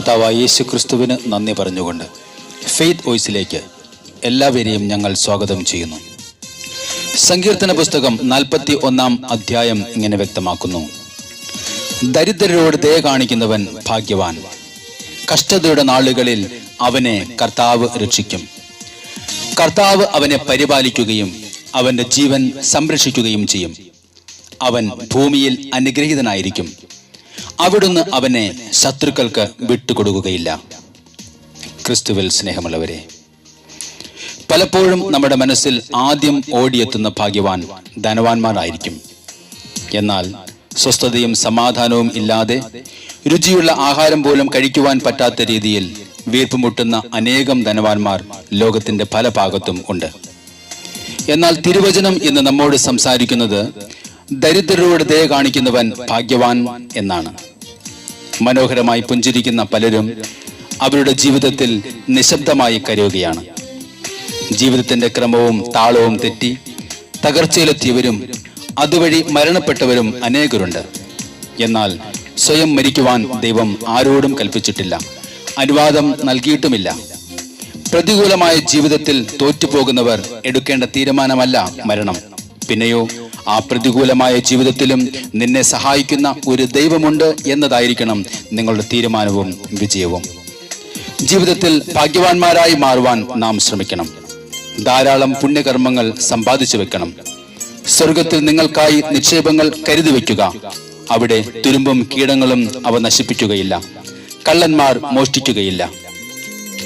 കർത്താവായ യേശു ക്രിസ്തുവിന് നന്ദി പറഞ്ഞുകൊണ്ട് ഫെയ്ത്ത് വോയിസിലേക്ക് എല്ലാവരെയും ഞങ്ങൾ സ്വാഗതം ചെയ്യുന്നു. സങ്കീർത്തന പുസ്തകം 41 അധ്യായം ഇങ്ങനെ വ്യക്തമാക്കുന്നു: ദരിദ്രരോട് ദയ കാണിക്കുന്നവൻ ഭാഗ്യവാൻ, കഷ്ടതയുടെ നാളുകളിൽ അവനെ കർത്താവ് രക്ഷിക്കും. കർത്താവ് അവനെ പരിപാലിക്കുകയും അവന്റെ ജീവൻ സംരക്ഷിക്കുകയും ചെയ്യും. അവൻ ഭൂമിയിൽ അനുഗ്രഹീതനായിരിക്കും. അവിടുന്ന് അവനെ ശത്രുക്കൾക്ക് വിട്ടുകൊടുക്കുകയില്ല. ക്രിസ്തുവിൽ സ്നേഹമുള്ളവരെ, പലപ്പോഴും നമ്മുടെ മനസ്സിൽ ആദ്യം ഓടിയെത്തുന്ന ഭാഗ്യവാൻ ധനവാന്മാരായിരിക്കും. എന്നാൽ സ്വസ്ഥതയും സമാധാനവും ഇല്ലാതെ രുചിയുള്ള ആഹാരം പോലും കഴിക്കുവാൻ പറ്റാത്ത രീതിയിൽ വീർപ്പുമുട്ടുന്ന അനേകം ധനവാന്മാർ ലോകത്തിന്റെ പല ഭാഗത്തും ഉണ്ട്. എന്നാൽ തിരുവചനം ഇന്ന് നമ്മോട് സംസാരിക്കുന്നത് ദരിദ്രരോട് ദയ കാണിക്കുന്നവൻ ഭാഗ്യവാൻ എന്നാണ്. മനോഹരമായി പുഞ്ചിരിക്കുന്ന പലരും അവരുടെ ജീവിതത്തിൽ നിശബ്ദമായി കരയുകയാണ്. ജീവിതത്തിന്റെ ക്രമവും താളവും തെറ്റി തകർച്ചയിലെത്തിയവരും അതുവഴി മരണപ്പെട്ടവരും അനേകരുണ്ട്. എന്നാൽ സ്വയം മരിക്കുവാൻ ദൈവം ആരോടും കൽപ്പിച്ചിട്ടില്ല, അനുവാദം നൽകിയിട്ടുമില്ല. പ്രതികൂലമായ ജീവിതത്തിൽ തോറ്റുപോകുന്നവർ എടുക്കേണ്ട തീരുമാനമല്ല മരണം. പിന്നെയോ ആ പ്രതികൂലമായ ജീവിതത്തിലും നിന്നെ സഹായിക്കുന്ന ഒരു ദൈവമുണ്ട് എന്നതായിരിക്കണം നിങ്ങളുടെ തീരുമാനവും വിജയവും. ജീവിതത്തിൽ ഭാഗ്യവാന്മാരായി മാറുവാൻ നാം ശ്രമിക്കണം. ധാരാളം പുണ്യകർമ്മങ്ങൾ സമ്പാദിച്ചു വെക്കണം. സ്വർഗത്തിൽ നിങ്ങൾക്കായി നിക്ഷേപങ്ങൾ കരുതി വയ്ക്കുക. അവിടെ തുരുമ്പും കീടങ്ങളും അവ നശിപ്പിക്കുകയില്ല, കള്ളന്മാർ മോഷ്ടിക്കുകയില്ല.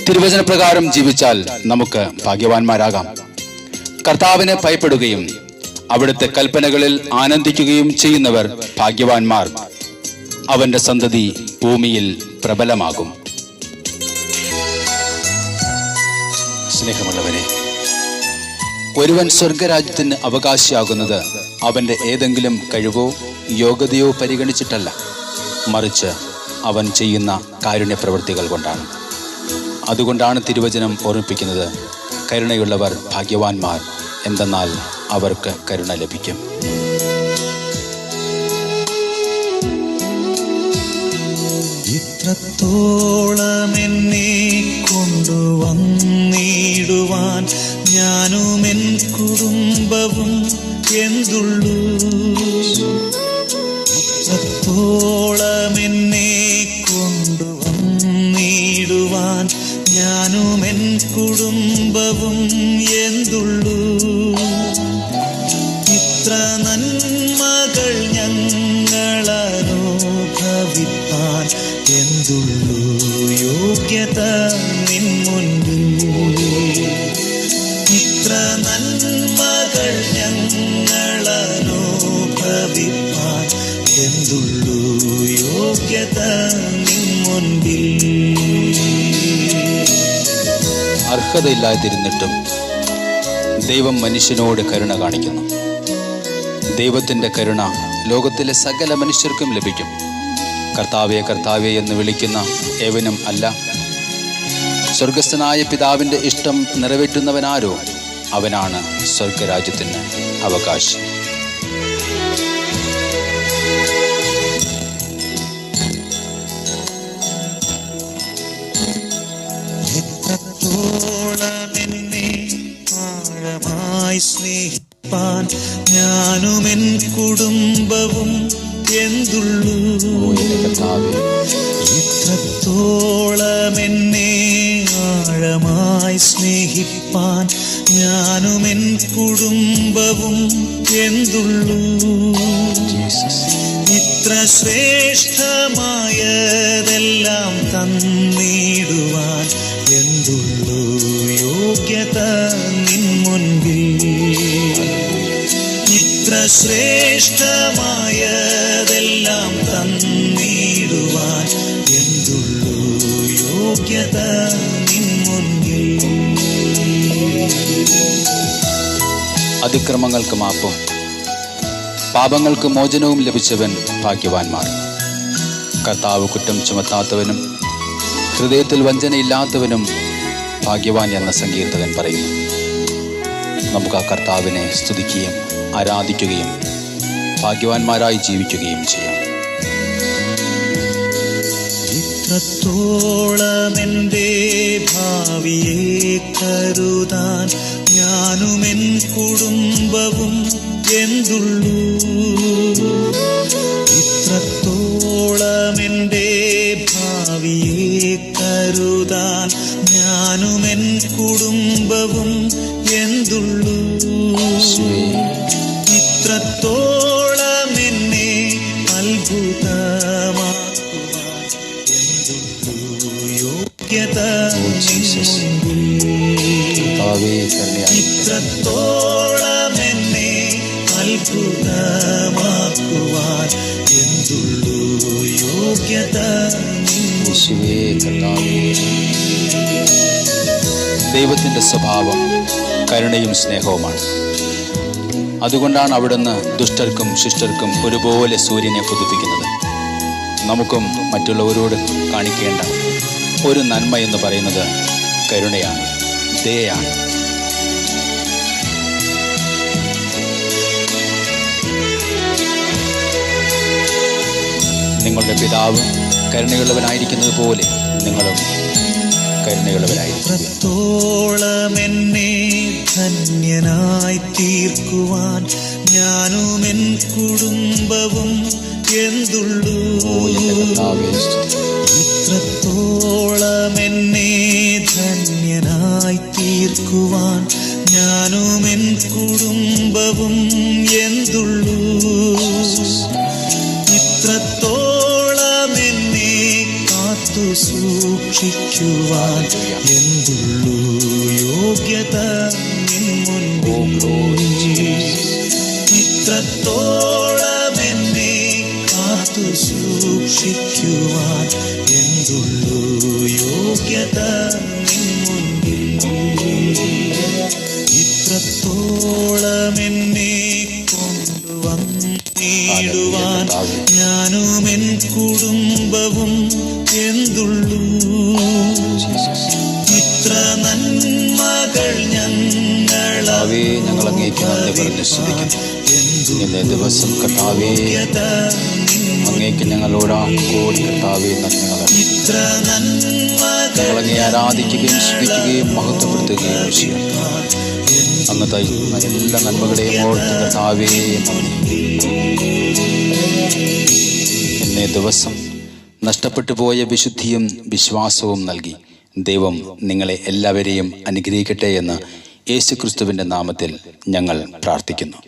തിരുവചന പ്രകാരം ജീവിച്ചാൽ നമുക്ക് ഭാഗ്യവാന്മാരാകാം. കർത്താവിനെ ഭയപ്പെടുകയും അവിടുത്തെ കൽപ്പനകളിൽ ആനന്ദിക്കുകയും ചെയ്യുന്നവർ ഭാഗ്യവാന്മാർ. അവന്റെ സന്തതി ഭൂമിയിൽ പ്രബലമാകും. സ്നേഹമുള്ളവരെ, ഒരുവൻ സ്വർഗരാജ്യത്തിന് അവകാശിയാകുന്നത് അവന്റെ ഏതെങ്കിലും കഴിവോ യോഗ്യതയോ പരിഗണിച്ചിട്ടല്ല, മറിച്ച് അവൻ ചെയ്യുന്ന കാരുണ്യ പ്രവൃത്തികൾ കൊണ്ടാണ്. അതുകൊണ്ടാണ് തിരുവചനം ഓർമ്മിപ്പിക്കുന്നത്: കരുണയുള്ളവർ ഭാഗ്യവാന്മാർ, എന്തെന്നാൽ അവർക്ക് കരുണ ലഭിക്കും. ഇത്രത്തോളം എന്നെ കൊണ്ടുവന്നിടുവാൻ ഞാനും എൻ കുടുംബവും എന്തുള്ളൂ. ഇത്രത്തോളം എന്നെ കൊണ്ടുവന്നിടുവാൻ ഞാനും എൻ കുടുംബവും എന്തുള്ളൂ. ഇത്ര നന്മകൾ ഞങ്ങളനുഭവിപ്പാൻ എന്തുള്ളൂ യോഗ്യത നിൻ മുൻപിൽ. ഇത്ര നന്മകൾ ഞങ്ങളനുഭവിപ്പാൻ എന്തുള്ളൂ യോഗ്യത നിൻ മുൻപിൽ. അർഹതയില്ലാതിരുന്നിട്ടും ദൈവം മനുഷ്യനോട് കരുണ കാണിക്കുന്നു. ദൈവത്തിന്റെ കരുണ ലോകത്തിലെ സകല മനുഷ്യർക്കും ലഭിക്കും. കർത്താവേ കർത്താവേ എന്ന് വിളിക്കുന്ന ഏവനും അല്ല, സ്വർഗസ്ഥനായ പിതാവിന്റെ ഇഷ്ടം നിറവേറ്റുന്നവനാരോ അവനാണ് സ്വർഗരാജ്യത്തിന് അവകാശി. സ്നേഹിപ്പാൻ ഞാനും എൻ കുടുംബവും എന്തുള്ളൂ. ഇത്രത്തോളം എന്നെ ആഴമായി സ്നേഹിപ്പാൻ ഞാനും എൻ കുടുംബവും എന്തുള്ളൂ. ഇത്ര ശ്രേഷ്ഠമായതെല്ലാം തന്നിടുവാൻ എന്തുള്ളൂ യോഗ്യത നിൻ മുൻപിൽ. ഇത്ര ശ്രേഷ്ഠമായതെല്ലാം തന്നിടുവാൻ എന്തുള്ളൂ യോഗ്യത നിൻ മുൻപിൽ. അതിക്രമങ്ങൾക്ക് മാപ്പും പാപങ്ങൾക്ക് മോചനവും ലഭിച്ചവൻ ഭാഗ്യവാന്മാർ. കർത്താവ് കുറ്റം ചുമത്താത്തവനും ഹൃദയത്തിൽ വഞ്ചനയില്ലാത്തവനും ഭാഗ്യവാൻ എന്ന സങ്കീർത്തകൻ പറയുന്നു. നമുക്ക് ആ കർത്താവിനെ സ്തുതിക്കുകയും ആരാധിക്കുകയും ഭാഗ്യവാന്മാരായി ജീവിക്കുകയും ചെയ്യാം. ഇത്രത്തോളം എൻ്റെ ഭാവിയെ കരുതാൻ ഞാനുമെൻ കുടുംബവും എന്തുള്ളൂ. ഇത്രത്തോളം എൻ്റെ ഭാവിയെ കരുതാൻ ഞാനുമെൻ കുടുംബവും എന്തുള്ളൂ. ഇത്രത്തോളം എന്നെ അത്ഭുതമാക്കുവാൻ എന്തുള്ളൂ യോഗ്യത ഇത്രത്തോളം എന്നെ അത്ഭുതമാക്കുവാൻ എന്തുള്ളൂ യോഗ്യത. ദൈവത്തിൻ്റെ സ്വഭാവം കരുണയും സ്നേഹവുമാണ്. അതുകൊണ്ടാണ് അവിടുന്ന് ദുഷ്ടർക്കും ശിഷ്ടർക്കും ഒരുപോലെ സൂര്യനെ പുതുപ്പിക്കുന്നത്. നമുക്കും മറ്റുള്ളവരോട് കാണിക്കേണ്ട ഒരു നന്മ എന്ന് പറയുന്നത് കരുണയാണ്, ദയയാണ്. നിങ്ങളുടെ പിതാവ് കരുണയുള്ളവനായിരിക്കുന്നത് പോലെ നിങ്ങളും കരുണയുള്ളവരായിരിക്കും. ഇത്രത്തോളം എന്നെ ധന്യനായി തീർക്കുവാൻ ഞാനുമെൻ കുടുംബവും എന്തുള്ളൂ. ഇത്രത്തോളം എന്നെ ധന്യനായി തീർക്കുവാൻ ഞാനുമെൻ കുടുംബവും എന്തുള്ളൂ. ഇത്രത്തോളം എന്നെ കാത്തു സൂക്ഷിക്കുവാൻ എന്തുള്ളൂ യോഗ്യത നിൻ മുൻപിൽ. ഇത്രത്തോളം എന്നെ കാത്തു സൂക്ഷിക്കുവാൻ എന്തുള്ളൂ യോഗ്യത നിൻ മുൻപിൽ. ഇത്രത്തോളം എന്നെ കൊണ്ടുവന്നിടുവാൻ ഞാനുമെൻ കുടുംബവും എന്തുള്ളൂ. ഇത്ര നന്മകൾ ഞങ്ങൾ അങ്ങേക്ക് നന്ദി പറഞ്ഞ് സ്തുതിക്കുന്നു. ഇന്നേ ദിവസം കർത്താവേ, അങ്ങേക്ക് ഞങ്ങളോട് കോടി കർത്താവേ ഞങ്ങളങ്ങേ ആരാധിക്കുകയും സ്തുതിക്കുകയും മഹത്വപ്പെടുത്തുകയും ചെയ്യും. അങ്ങ് തരുന്ന എല്ലാ നന്മകളെയും ഓർത്ത് കർത്താവേ ഇന്നേ ദിവസം നഷ്ടപ്പെട്ടു പോയ വിശുദ്ധിയും വിശ്വാസവും നൽകി ദൈവം നിങ്ങളെ എല്ലാവരെയും അനുഗ്രഹിക്കട്ടെ എന്ന് യേശുക്രിസ്തുവിൻ്റെ നാമത്തിൽ ഞങ്ങൾ പ്രാർത്ഥിക്കുന്നു.